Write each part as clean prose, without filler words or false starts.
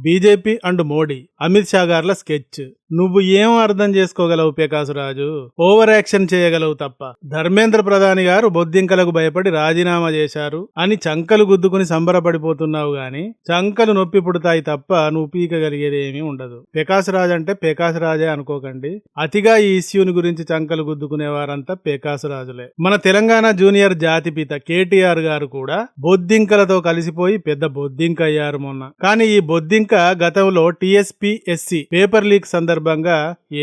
BJP and Modi, Amit Shah Garla sketch. నువ్వు ఏం అర్థం చేసుకోగలవు పెకాసురాజు? ఓవర్ యాక్షన్ చేయగలవు తప్ప. ధర్మేంద్ర ప్రధాని గారు బొద్దింకలకు భయపడి రాజీనామా చేశారు అని చంకలు గుద్దుకుని సంబరపడిపోతున్నావు గాని చంకలు నొప్పి పుడతాయి తప్ప నువ్వు పీకగలిగేది ఏమీ ఉండదు. పెకాసురాజు అంటే పెకాసురాజే అనుకోకండి. అతిగా ఈ ఇష్యూని గురించి చంకలు గుద్దుకునేవారంతా పెకాసురాజులే. మన తెలంగాణ జూనియర్ జాతిపిత కేటీఆర్ గారు కూడా బొద్దింకలతో కలిసిపోయి పెద్ద బొద్దింక అయ్యారు మొన్న. కానీ ఈ బొద్దింక గతంలో టీఎస్పీఎస్సీ పేపర్ లీక్ సందర్భంగా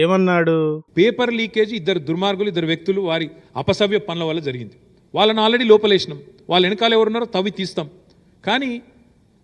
ఏమన్నాడు? పేపర్ లీకేజ్ ఇద్దరు దుర్మార్గులు, ఇద్దరు వ్యక్తులు వారి అపసవ్య పనుల వల్ల జరిగింది. వాళ్ళని ఆల్రెడీ లోపలేసినాం. వాళ్ళ వెనకాల ఎవరున్నారో తవ్వి తీస్తాం. కానీ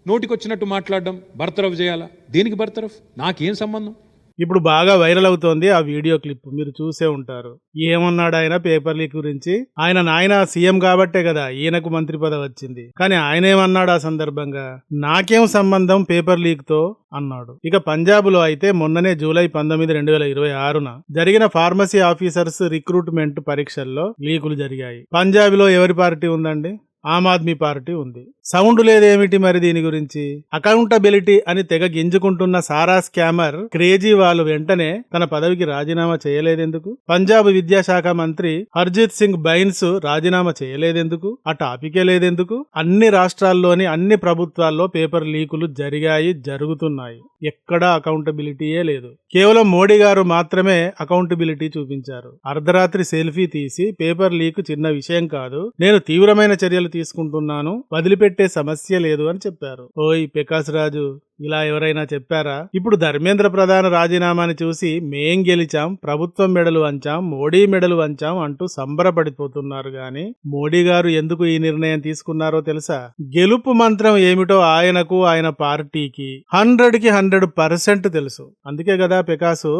నోటికొచ్చినట్టు మాట్లాడడం, బర్తరఫ్ చేయాలా? దేనికి బర్తరఫ్? నాకేం సంబంధం? ఇప్పుడు బాగా వైరల్ అవుతోంది ఆ వీడియో క్లిప్, మీరు చూసే ఉంటారు. ఏమన్నాడు ఆయన పేపర్ లీక్ గురించి? ఆయన నాయన సీఎం కాబట్టే కదా ఈయనకు మంత్రి పదవి వచ్చింది. కానీ ఆయన ఏమన్నాడు ఆ సందర్భంగా? నాకేం సంబంధం పేపర్ లీక్ తో అన్నాడు. ఇక పంజాబ్ లో అయితే మొన్ననే జూలై 19, 2026 జరిగిన ఫార్మసీ ఆఫీసర్స్ రిక్రూట్మెంట్ పరీక్షల్లో లీకులు జరిగాయి. పంజాబ్ లో ఎవరి పార్టీ ఉందండి? ఆమ్ ఆద్మీ పార్టీ ఉంది. సౌండ్ లేదేమిటి మరి దీని గురించి? అకౌంటబిలిటీ అని తెగ గింజుకుంటున్న సారా స్కామర్ కేజ్రీవాల్ వెంటనే తన పదవికి రాజీనామా చేయలేదెందుకు? పంజాబ్ విద్యాశాఖ మంత్రి హర్జిత్ సింగ్ బైన్స్ రాజీనామా చేయలేదెందుకు? ఆ టాపికే లేదెందుకు? అన్ని రాష్ట్రాల్లోని అన్ని ప్రభుత్వాల్లో పేపర్ లీకులు జరిగాయి, జరుగుతున్నాయి. ఎక్కడా అకౌంటబిలిటీయే లేదు. కేవలం మోడీ గారు మాత్రమే అకౌంటబిలిటీ చూపించారు. అర్ధరాత్రి సెల్ఫీ తీసి పేపర్ లీక్ చిన్న విషయం కాదు, నేను తీవ్రమైన చర్యలు తీసుకుంటున్నాను, వదిలిపెట్టే సమస్య లేదు అని చెప్పారు. ఓయ్ పెకాసురాజు, ఇలా ఎవరైనా చెప్పారా? ఇప్పుడు ధర్మేంద్ర ప్రధాన రాజీనామాని చూసి మేం గెలిచాం, ప్రభుత్వం మెడలు వంచాం, మోడీ మెడలు వంచాం అంటూ సంబరపడిపోతున్నారు గాని మోడీ గారు ఎందుకు ఈ నిర్ణయం తీసుకున్నారో తెలుసా? గెలుపు మంత్రం ఏమిటో ఆయనకు, ఆయన పార్టీకి 100కి 100% తెలుసు. అందుకే కదా పెకాసు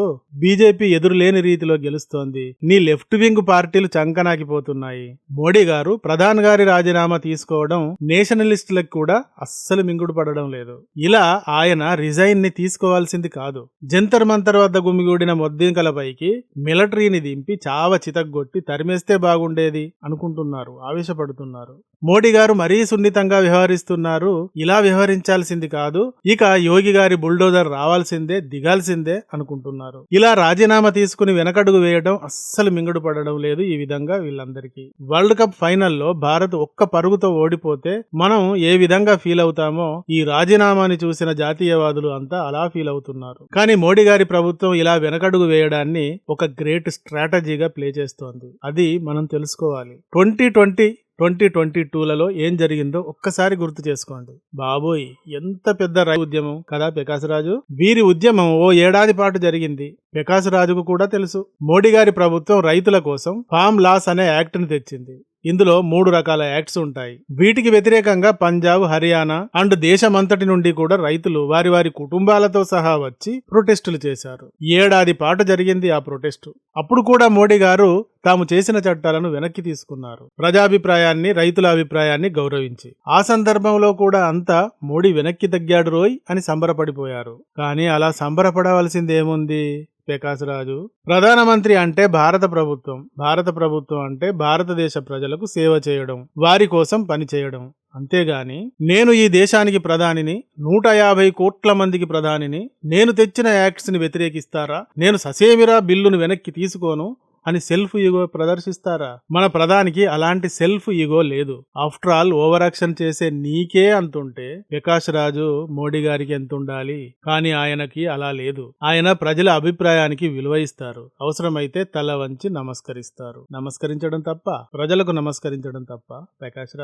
బీజేపీ ఎదురులేని రీతిలో గెలుస్తోంది. నీ లెఫ్ట్ వింగ్ పార్టీలు చంకనాకిపోతున్నాయి. మోడీ గారు ప్రధాని గారి రాజీనామా తీసుకోవడం నేషనలిస్టులకు కూడా అస్సలు మింగుడు పడడం లేదు. ఇలా ఆయన రిజైన్ ని తీసుకోవాల్సింది కాదు. జంతర్ మంతర్ వద్ద గుమిగూడిన మొద్దింకలపైకి మిలిటరీని దింపి చావ చితగ్గొట్టి తరిమేస్తే బాగుండేది అనుకుంటున్నారు, ఆవేశపడుతున్నారు. మోడీ గారు మరీ సున్నితంగా వ్యవహరిస్తున్నారు. ఇలా వ్యవహరించాల్సింది కాదు, ఇక యోగి గారి బుల్డోజర్ రావాల్సిందే, దిగాల్సిందే అనుకుంటున్నారు. ఇలా రాజీనామా తీసుకుని వెనకడుగు వేయడం అస్సలు మింగుడు పడడం లేదు ఈ విధంగా వీళ్ళందరికీ. వరల్డ్ కప్ ఫైనల్లో భారత్ ఒక్క పరుగుతో ఓడిపోతే మనం ఏ విధంగా ఫీల్ అవుతామో ఈ రాజీనామాని చూసిన జాతీయవాదులు అంతా అలా ఫీల్ అవుతున్నారు. కానీ మోడీ గారి ప్రభుత్వం ఇలా వెనకడుగు వేయడాన్ని ఒక గ్రేట్ స్ట్రాటజీగా ప్లే చేస్తోంది. అది మనం తెలుసుకోవాలి. 2022లలో ఏం జరిగిందో ఒక్కసారి గుర్తు చేసుకోండి. బాబోయ్, ఎంత పెద్ద ఉద్యమం కదా పెకాసురాజు. వీరి ఉద్యమం ఓ ఏడాది పాటు జరిగింది. పెకాసురాజుకు కూడా తెలుసు. మోడీ గారి ప్రభుత్వం రైతుల కోసం ఫామ్ లాస్ అనే యాక్ట్ ని తెచ్చింది. ఇందులో 3 రకాల యాక్ట్స్ ఉంటాయి. వీటికి వ్యతిరేకంగా పంజాబ్, హర్యానా అండ్ దేశమంతటి నుండి కూడా రైతులు వారి వారి కుటుంబాలతో సహా వచ్చి ప్రొటెస్టులు చేశారు. ఏడాది పాటు జరిగింది ఆ ప్రొటెస్టు. అప్పుడు కూడా మోడీ గారు తాము చేసిన చట్టాలను వెనక్కి తీసుకున్నారు, ప్రజాభిప్రాయాన్ని, రైతుల అభిప్రాయాన్ని గౌరవించి. ఆ సందర్భంలో కూడా అంతా మోడీ వెనక్కి తగ్గాడు రోయ్ అని సంబరపడిపోయారు. కానీ అలా సంబరపడవలసిందేముంది పెకాసురాజు? ప్రధానమంత్రి అంటే భారత ప్రభుత్వం, భారత ప్రభుత్వం అంటే భారతదేశ ప్రజలకు సేవ చేయడం, వారి కోసం పని చేయడం. అంతేగాని నేను ఈ దేశానికి ప్రధానిని, 150 కోట్ల మందికి ప్రధానిని, నేను తెచ్చిన యాక్ట్స్ ని వ్యతిరేకిస్తారా, నేను ససేమిరా బిల్లును వెనక్కి తీసుకోను అని సెల్ఫ్ ఈగో ప్రదర్శిస్తారా? మన ప్రధానికి అలాంటి సెల్ఫ్ ఈగో లేదు. ఆఫ్టర్ ఆల్ ఓవర్ యాక్షన్ చేసే నీకే అంతుంటే ప్రకాష్ రాజు మోడీ గారికి ఎంత ఉండాలి? కానీ ఆయనకి అలా లేదు. ఆయన ప్రజల అభిప్రాయానికి విలువ ఇస్తారు. అవసరమైతే తల వంచి నమస్కరిస్తారు. నమస్కరించడం తప్ప, ప్రజలకు నమస్కరించడం తప్ప ప్రకాష్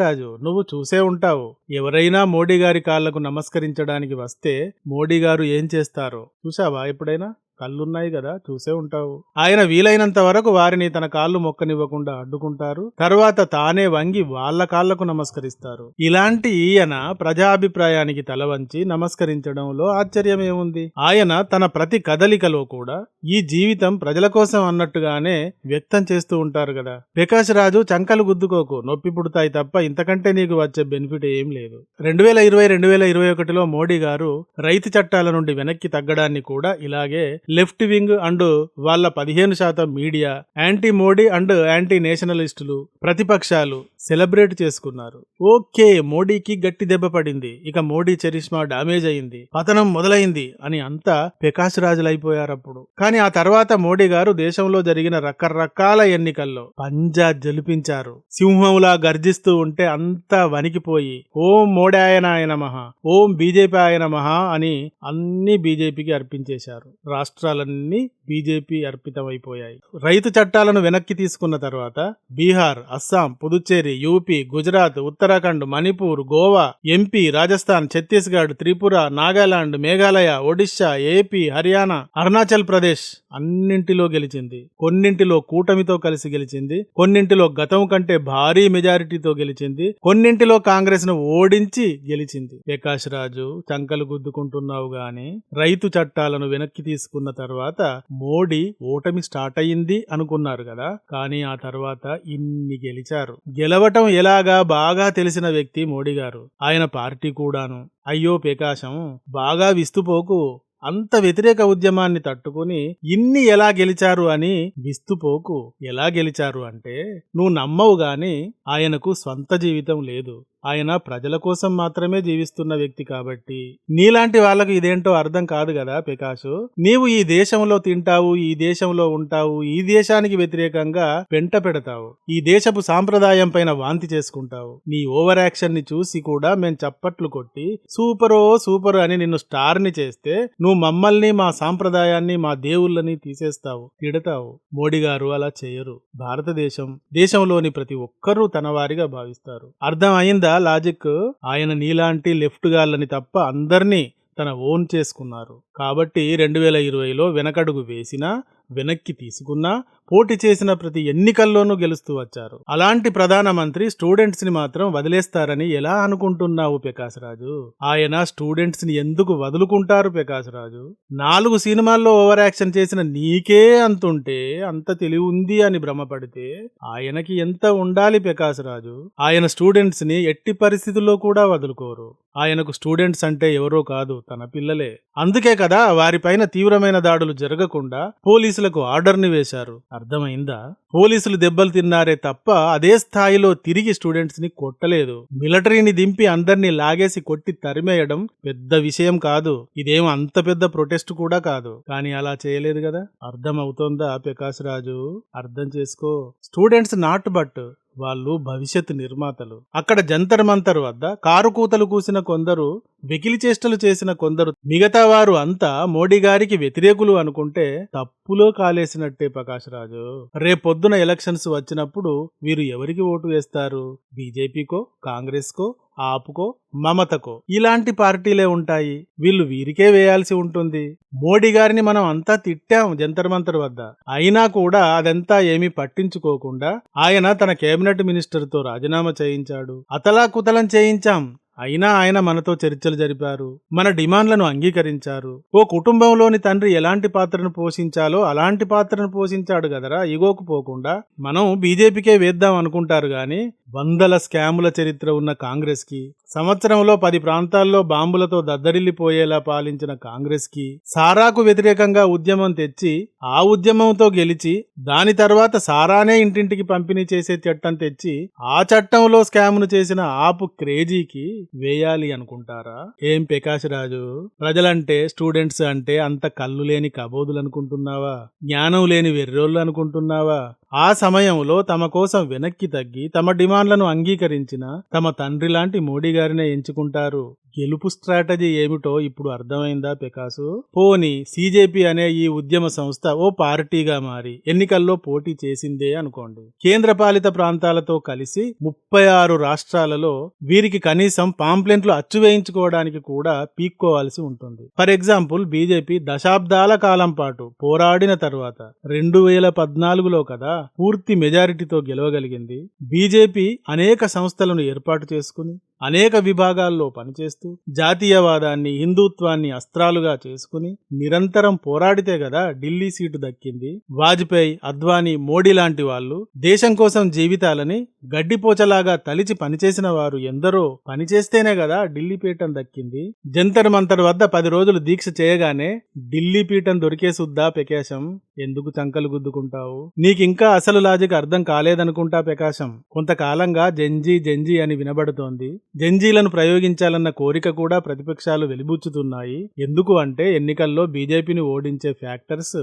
రాజు నువ్వు చూసే ఉంటావు. ఎవరైనా మోడీ గారి కాళ్లకు నమస్కరించడానికి వస్తే మోడీ గారు ఏం చేస్తారో చూసావా ఎప్పుడైనా? కళ్ళున్నాయి కదా, చూసే ఉంటావు. ఆయన వీలైనంత వరకు వారిని తన కాళ్ళు మొక్కనివ్వకుండా అడ్డుకుంటారు. తర్వాత తానే వంగి వాళ్ళ కాళ్లకు నమస్కరిస్తారు. ఇలాంటి ఈయన ప్రజాభిప్రాయానికి తల వంచి నమస్కరించడంలో ఆశ్చర్యమేముంది? ఆయన తన ప్రతి కదలికలో కూడా ఈ జీవితం ప్రజల కోసం అన్నట్టుగానే వ్యక్తం చేస్తూ ఉంటారు కదా. ప్రకాష్ రాజు చంకలు గుద్దుకోకు, నొప్పి పుడతాయి తప్ప ఇంతకంటే నీకు వచ్చే బెనిఫిట్ ఏం లేదు. 2020, 2021లో మోడీ గారు రైతు చట్టాల నుండి వెనక్కి తగ్గడాన్ని కూడా ఇలాగే లెఫ్ట్ వింగ్ అండ్ వాళ్ళ 15% media, anti Modi and anti నేషనలిస్టులు, ప్రతిపక్షాలు సెలబ్రేట్ చేసుకున్నారు. ఓకే, మోడీకి గట్టి దెబ్బ పడింది, ఇక మోడీ చరిష్మా డామేజ్ అయింది, పతనం మొదలైంది అని అంతా ప్రకాశ్ రాజులైపోయారప్పుడు. కానీ ఆ తర్వాత మోడీ గారు దేశంలో జరిగిన రకరకాల ఎన్నికల్లో పంజా జలిపించారు. సింహంలా గర్జిస్తూ ఉంటే అంతా వణికిపోయి ఓం మోడాయనాయ నమః, ఓం బీజేపీ ఆయన మహా అని అన్ని బీజేపీకి అర్పించేశారు. రాష్ట్రాలన్నీ బీజేపీ అర్పితమైపోయాయి. రైతు చట్టాలను వెనక్కి తీసుకున్న తర్వాత Bihar, Assam, Puducherry, UP, Gujarat, Uttarakhand, Manipur, Goa, MP, Rajasthan, Chhattisgarh, Tripura, Nagaland, Meghalaya, Odisha, AP, Haryana, Arunachal Pradesh అన్నింటిలో గెలిచింది. కొన్నింటిలో కూటమితో కలిసి గెలిచింది, కొన్నింటిలో గతం కంటే భారీ మెజారిటీతో గెలిచింది, కొన్నింటిలో కాంగ్రెస్ ను ఓడించి గెలిచింది. ప్రకాష్ రాజు చంకలు గుద్దుకుంటున్నావు గాని రైతు చట్టాలను వెనక్కి తీసుకున్న తర్వాత మోడీ ఓటమి స్టార్ట్ అయ్యింది అనుకున్నారు కదా, కానీ ఆ తర్వాత ఇన్ని గెలిచారు. గెలవటం ఎలాగా బాగా తెలిసిన వ్యక్తి మోడీ గారు, ఆయన పార్టీ కూడాను. అయ్యో ప్రకాశం, బాగా విస్తుపోకు, అంత వ్యతిరేక ఉద్యమాన్ని తట్టుకుని ఇన్ని ఎలా గెలిచారు అని విస్తుపోకు. ఎలా గెలిచారు అంటే నువ్వు నమ్మవు గాని ఆయనకు స్వంత జీవితం లేదు, ఆయన ప్రజల కోసం మాత్రమే జీవిస్తున్న వ్యక్తి కాబట్టి. నీలాంటి వాళ్ళకు ఇదేంటో అర్థం కాదు కదా ప్రకాష్. నీవు ఈ దేశంలో తింటావు, ఈ దేశంలో ఉంటావు, ఈ దేశానికి వ్యతిరేకంగా పెంట పెడతావు, ఈ దేశపు సాంప్రదాయం పైన వాంతి చేసుకుంటావు. నీ ఓవర్ యాక్షన్ ని చూసి కూడా మేం చప్పట్లు కొట్టి సూపరో సూపర్ అని నిన్ను స్టార్ ని చేస్తే నువ్వు మమ్మల్ని, మా సాంప్రదాయాన్ని, మా దేవుళ్ళని తీసేస్తావు, తిడతావు. మోడీ గారు అలా చేయరు. భారతదేశం, దేశంలోని ప్రతి ఒక్కరూ తన వారిగా భావిస్తారు. అర్థం అయిందా లాజిక్? ఆయన నీలాంటి లెఫ్ట్ గాళ్ళని తప్ప అందర్నీ తన ఓన్ చేసుకున్నారు. కాబట్టి 2020లో వెనకడుగు వేసినా, వెనక్కి తీసుకున్నా, పోటీ చేసిన ప్రతి ఎన్నికల్లోనూ గెలుస్తూ వచ్చారు. అలాంటి ప్రధానమంత్రి స్టూడెంట్స్ ని మాత్రం వదిలేస్తారని ఎలా అనుకుంటున్నావు ప్రకాశ్ రాజు? ఆయన స్టూడెంట్స్ ని ఎందుకు వదులుకుంటారు ప్రకాశ్ రాజు? 4 సినిమాల్లో ఓవర్ యాక్షన్ చేసిన నీకే అంతుంటే, అంత తెలివి ఉంది అని భ్రమపడితే ఆయనకి ఎంత ఉండాలి ప్రకాశ్ రాజు? ఆయన స్టూడెంట్స్ ని ఎట్టి పరిస్థితుల్లో కూడా వదులుకోరు. ఆయనకు స్టూడెంట్స్ అంటే ఎవరో కాదు, తన పిల్లలే. అందుకే కదా వారిపైన తీవ్రమైన దాడులు జరగకుండా పోలీసులకు ఆర్డర్ని వేశారు. అర్థమైందా? పోలీసులు దెబ్బలు తిన్నారే తప్ప అదే స్థాయిలో తిరిగి స్టూడెంట్స్ ని కొట్టలేదు. మిలిటరీని దింపి అందరినీ లాగేసి కొట్టి తరిమేయడం పెద్ద విషయం కాదు, ఇదేం అంత పెద్ద ప్రొటెస్ట్ కూడా కాదు. కానీ అలా చేయలేదు కదా. అర్థం అవుతోందా ప్రకాశ్ రాజు? అర్థం చేసుకో. స్టూడెంట్స్ నాట్ బట్ వాళ్ళు భవిష్యత్ నిర్మాతలు. అక్కడ జంతర్ మంతర్ వద్ద కారు కూతలు కూసిన కొందరు, వెకిలి చేష్టలు చేసిన కొందరు, మిగతా వారు అంతా మోడీ గారికి వ్యతిరేకులు అనుకుంటే తప్పులో కాలేసినట్టే ప్రకాశ్ రాజు. రేపొద్దున ఎలక్షన్స్ వచ్చినప్పుడు వీరు ఎవరికి ఓటు వేస్తారు? బీజేపీకో, కాంగ్రెస్కో, ఆపుకో, మమతకో, ఇలాంటి పార్టీలే ఉంటాయి. వీళ్ళు వీరికే వేయాల్సి ఉంటుంది. మోడీ గారిని మనం అంతా తిట్టాం జంతర్ మంతర్ వద్ద, అయినా కూడా అదంతా ఏమీ పట్టించుకోకుండా ఆయన తన కేబినెట్ మినిస్టర్ తో రాజీనామా చేయించాడు. అతలాకుతలం చేయించాం, అయినా ఆయన మనతో చర్చలు జరిపారు, మన డిమాండ్లను అంగీకరించారు. ఓ కుటుంబంలోని తండ్రి ఎలాంటి పాత్రను పోషించాలో అలాంటి పాత్రను పోషించాడు కదరా, ఇగోకు పోకుండా. మనం బీజేపీకే వేద్దాం అనుకుంటారు గాని వందల స్కాముల చరిత్ర ఉన్న కాంగ్రెస్ కి, సంవత్సరంలో 10 ప్రాంతాల్లో బాంబులతో దద్దరిల్లిపోయేలా పాలించిన కాంగ్రెస్ కి, సారాకు వ్యతిరేకంగా ఉద్యమం తెచ్చి ఆ ఉద్యమంతో గెలిచి దాని తర్వాత సారానే ఇంటింటికి పంపిణీ చేసే చట్టం తెచ్చి ఆ చట్టంలో స్కామును చేసిన ఆపు క్రేజీకి వేయాలి అనుకుంటారా? ఏం ప్రకాశ్ రాజు, ప్రజలంటే, స్టూడెంట్స్ అంటే అంత కళ్ళు లేని కబోదులు అనుకుంటున్నావా? జ్ఞానం లేని వెర్రోళ్ళు అనుకుంటున్నావా? ఆ సమయంలో తమ కోసం వెనక్కి తగ్గి తమ డిమాండ్లను అంగీకరించిన తమ తండ్రి లాంటి మోడీ గారినే ఎంచుకుంటారు. గెలుపు స్ట్రాటజీ ఏమిటో ఇప్పుడు అర్థమైందా ప్రకాశ్? పోనీ సీజేపీ అనే ఈ ఉద్యమ సంస్థ ఓ పార్టీగా మారి ఎన్నికల్లో పోటీ చేసిందే అనుకోండి. కేంద్రపాలిత ప్రాంతాలతో కలిసి 36 రాష్ట్రాలలో వీరికి కనీసం పాంప్లెంట్లు అచ్చువేయించుకోవడానికి కూడా పీక్కోవాల్సి ఉంటుంది. ఫర్ ఎగ్జాంపుల్, బీజేపీ దశాబ్దాల కాలం పాటు పోరాడిన తర్వాత 2014లో కదా పూర్తి మెజారిటీతో గెలవగలిగింది. బీజేపీ అనేక సంస్థలను ఏర్పాటు చేసుకుని అనేక విభాగాల్లో పనిచేస్తూ జాతీయవాదాన్ని హిందుత్వాన్ని అస్త్రాలుగా చేసుకుని నిరంతరం పోరాడితే కదా ఢిల్లీ సీటు దక్కింది. వాజ్పేయి, అద్వానీ, మోడీ లాంటి వాళ్ళు దేశం కోసం జీవితాలని గడ్డిపోచలాగా తలిచి పనిచేసిన వారు ఎందరో పనిచేస్తేనే కదా ఢిల్లీ పీఠం దక్కింది. జంతర్ మంతర్ వద్ద 10 రోజులు దీక్ష చేయగానే ఢిల్లీ పీఠం దొరికేసుద్దా ప్రకాశం? ఎందుకు చంకలు గుద్దుకుంటావు? నీకింకా అసలు లాజిక్ అర్థం కాలేదనుకుంటా ప్రకాశం. కొంతకాలంగా జంజీ అని వినబడుతోంది. జంజీలను ప్రయోగించాలన్న కోరిక కూడా ప్రతిపక్షాలు వెలిబుచ్చుతున్నాయి. ఎందుకు అంటే ఎన్నికల్లో బీజేపీని ఓడించే ఫ్యాక్టర్స్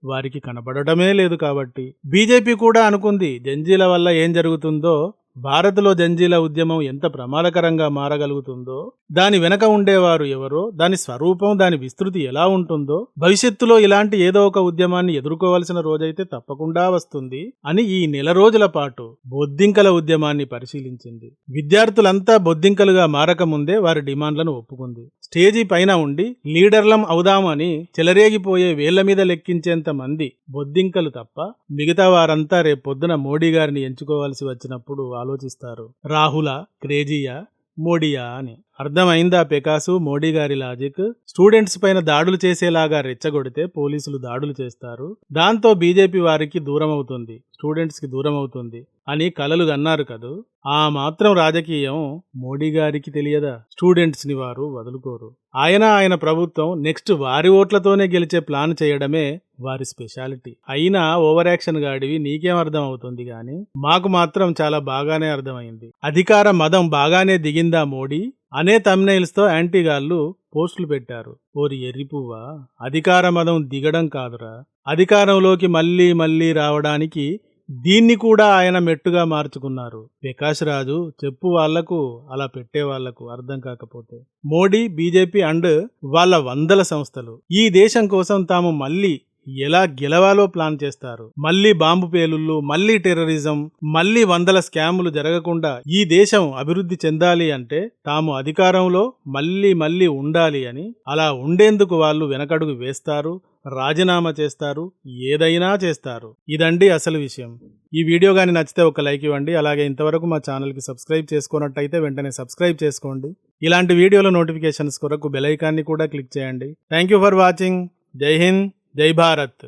వారికి కనబడటమే లేదు కాబట్టి. బీజేపీ కూడా అనుకుంది జంజీల వల్ల ఏం జరుగుతుందో, భారత్లో జంజీల ఉద్యమం ఎంత ప్రమాదకరంగా మారగలుగుతుందో, దాని వెనక ఉండేవారు ఎవరో, దాని స్వరూపం, దాని విస్తృతి ఎలా ఉంటుందో, భవిష్యత్తులో ఇలాంటి ఏదో ఒక ఉద్యమాన్ని ఎదుర్కోవలసిన రోజైతే తప్పకుండా వస్తుంది అని ఈ నెల రోజుల పాటు బొద్దింకల ఉద్యమాన్ని పరిశీలించింది. విద్యార్థులంతా బొద్దింకలుగా మారకముందే వారి డిమాండ్లను ఒప్పుకుంది. స్టేజీ పైన ఉండి లీడర్లం అవుదామని చెలరేగిపోయే వేళ్ల మీద లెక్కించేంత మంది బొద్దింకలు తప్ప మిగతా వారంతా రేపొద్దున మోడీ గారిని ఎంచుకోవాల్సి వచ్చినప్పుడు ఆలోచిస్తారు, రాహులా, క్రేజీయా, మోడీయా అని. అర్థమైందా పెకాసు మోడీ గారి లాజిక్? స్టూడెంట్స్ పైన దాడులు చేసేలాగా రెచ్చగొడితే పోలీసులు దాడులు చేస్తారు, దాంతో బీజేపీ వారికి దూరం అవుతుంది, స్టూడెంట్స్ కి దూరం అవుతుంది అని కలలు గన్నారు కదూ. ఆ మాత్రం రాజకీయం మోడీ గారికి తెలియదా? స్టూడెంట్స్ ని వారు వదులుకోరు. ఆయన ప్రభుత్వం నెక్స్ట్ వారి ఓట్లతోనే గెలిచే ప్లాన్ చేయడమే వారి స్పెషాలిటీ. అయినా ఓవర్ యాక్షన్ గాడివి నీకేం అర్థం అవుతుంది గాని మాకు మాత్రం చాలా బాగానే అర్థమైంది. అధికార మదం బాగానే దిగిందా మోడీ అనే థంబ్నెయిల్స్ తో యాంటీగాళ్లు పోస్టులు పెట్టారు. ఓరి ఎర్రిపువ్వా, అధికార మదం దిగడం కాదురా, అధికారంలోకి మళ్ళీ రావడానికి దీన్ని కూడా ఆయన మెట్టుగా మార్చుకున్నారు. ప్రకాష్ రాజు చెప్పు వాళ్లకు, అలా పెట్టే వాళ్లకు అర్థం కాకపోతే. మోడీ, బీజేపీ అండ్ వాళ్ళ వందల సంస్థలు ఈ దేశం కోసం తాము మళ్ళీ ఎలా గెలవాలో ప్లాన్ చేస్తారు. మళ్ళీ బాంబు పేలుళ్ళు, మళ్ళీ టెర్రరిజం, మళ్ళీ వందల స్కాములు జరగకుండా ఈ దేశం అభివృద్ధి చెందాలి అంటే తాము అధికారంలో మళ్ళీ ఉండాలి అని. అలా ఉండేందుకు వాళ్ళు వెనకడుగు వేస్తారు, రాజీనామా చేస్తారు, ఏదైనా చేస్తారు. ఇదండి అసలు విషయం. ఈ వీడియో గాని నచ్చితే ఒక లైక్ ఇవ్వండి. అలాగే ఇంతవరకు మా ఛానల్కి సబ్స్క్రైబ్ చేసుకున్నట్టయితే వెంటనే సబ్స్క్రైబ్ చేసుకోండి. ఇలాంటి వీడియోల నోటిఫికేషన్స్ కొరకు బెల్ ఐకాన్ని కూడా క్లిక్ చేయండి. Thank you for watching. జై హింద్, జై భారత్.